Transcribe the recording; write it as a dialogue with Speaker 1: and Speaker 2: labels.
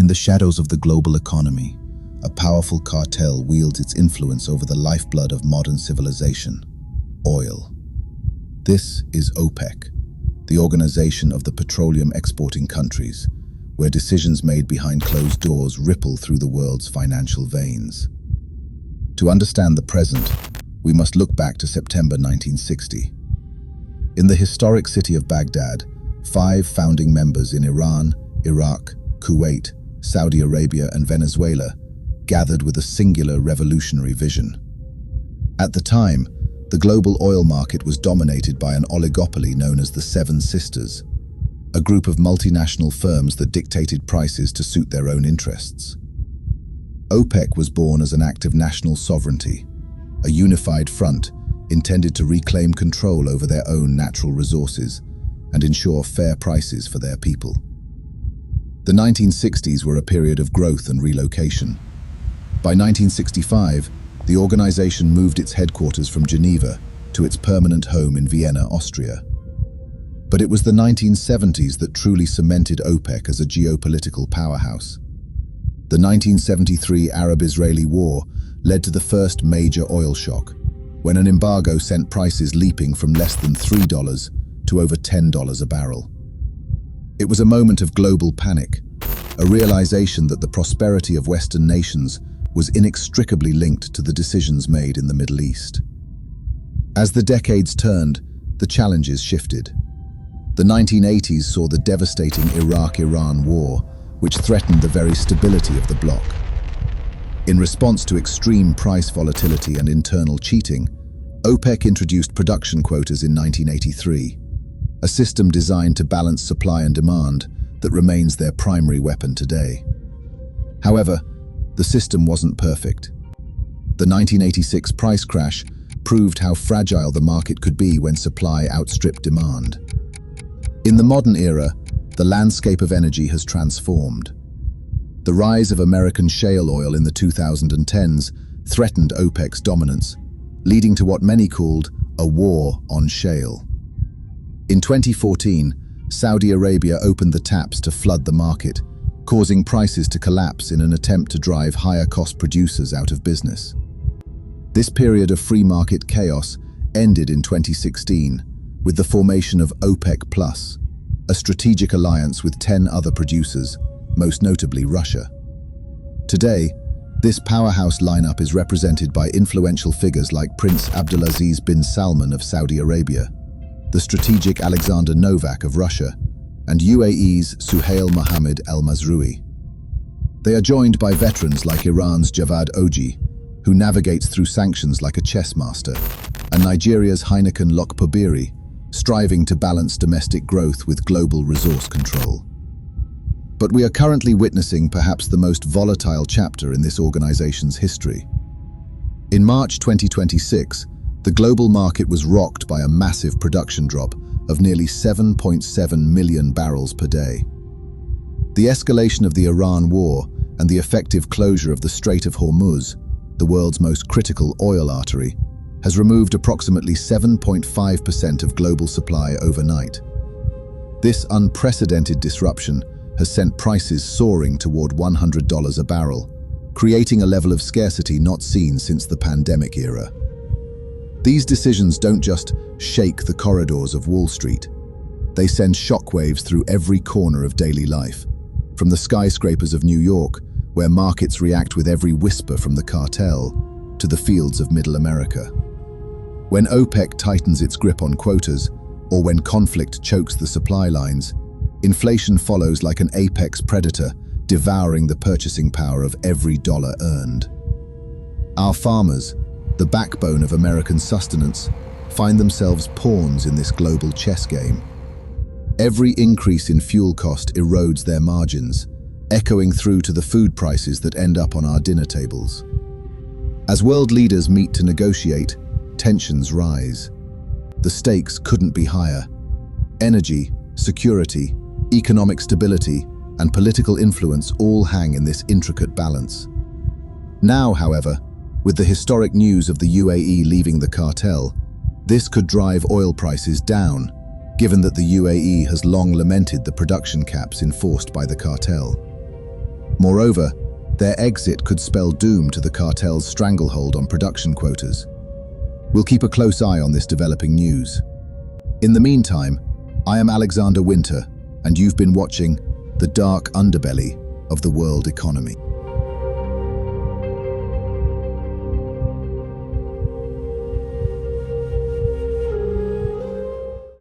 Speaker 1: In the shadows of the global economy, a powerful cartel wields its influence over the lifeblood of modern civilization: oil. This is OPEC, the organization of the petroleum exporting countries, where decisions made behind closed doors ripple through the world's financial veins. To understand the present, we must look back to September 1960. In the historic city of Baghdad, 5 founding members in Iran, Iraq, Kuwait, Saudi Arabia, and Venezuela gathered with a singular revolutionary vision. At the time, the global oil market was dominated by an oligopoly known as the Seven Sisters, a group of multinational firms that dictated prices to suit their own interests. OPEC was born as an act of national sovereignty, a unified front intended to reclaim control over their own natural resources and ensure fair prices for their people. The 1960s were a period of growth and relocation. By 1965, the organization moved its headquarters from Geneva to its permanent home in Vienna, Austria. But it was the 1970s that truly cemented OPEC as a geopolitical powerhouse. The 1973 Arab-Israeli War led to the first major oil shock, when an embargo sent prices leaping from less than $3 to over $10 a barrel. It was a moment of global panic, a realization that the prosperity of Western nations was inextricably linked to the decisions made in the Middle East. As the decades turned, the challenges shifted. The 1980s saw the devastating Iraq-Iran war, which threatened the very stability of the bloc. In response to extreme price volatility and internal cheating, OPEC introduced production quotas in 1983, a system designed to balance supply and demand that remains their primary weapon today. However, the system wasn't perfect. The 1986 price crash proved how fragile the market could be when supply outstripped demand. In the modern era, the landscape of energy has transformed. The rise of American shale oil in the 2010s threatened OPEC's dominance, leading to what many called a war on shale. In 2014, Saudi Arabia opened the taps to flood the market, causing prices to collapse in an attempt to drive higher-cost producers out of business. This period of free market chaos ended in 2016 with the formation of OPEC+, a strategic alliance with 10 other producers, most notably Russia. Today, this powerhouse lineup is represented by influential figures like Prince Abdulaziz bin Salman of Saudi Arabia, the strategic Alexander Novak of Russia, and UAE's Suhail Mohammed al-Mazroui. They are joined by veterans like Iran's Javad Oji, who navigates through sanctions like a chess master, and Nigeria's Heineken Lokpobiri, striving to balance domestic growth with global resource control. But we are currently witnessing perhaps the most volatile chapter in this organization's history. In March 2026, the global market was rocked by a massive production drop of nearly 7.7 million barrels per day. The escalation of the Iran war and the effective closure of the Strait of Hormuz, the world's most critical oil artery, has removed approximately 7.5% of global supply overnight. This unprecedented disruption has sent prices soaring toward $100 a barrel, creating a level of scarcity not seen since the pandemic era. These decisions don't just shake the corridors of Wall Street. They send shockwaves through every corner of daily life, from the skyscrapers of New York, where markets react with every whisper from the cartel, to the fields of Middle America. When OPEC tightens its grip on quotas, or when conflict chokes the supply lines, inflation follows like an apex predator, devouring the purchasing power of every dollar earned. Our farmers, the backbone of American sustenance, find themselves pawns in this global chess game. Every increase in fuel cost erodes their margins, echoing through to the food prices that end up on our dinner tables. As world leaders meet to negotiate, tensions rise. The stakes couldn't be higher. Energy, security, economic stability, and political influence all hang in this intricate balance. Now, however, with the historic news of the UAE leaving the cartel, this could drive oil prices down, given that the UAE has long lamented the production caps enforced by the cartel. Moreover, their exit could spell doom to the cartel's stranglehold on production quotas. We'll keep a close eye on this developing news. In the meantime, I am Alexander Winter, and you've been watching the Dark Underbelly of the world economy.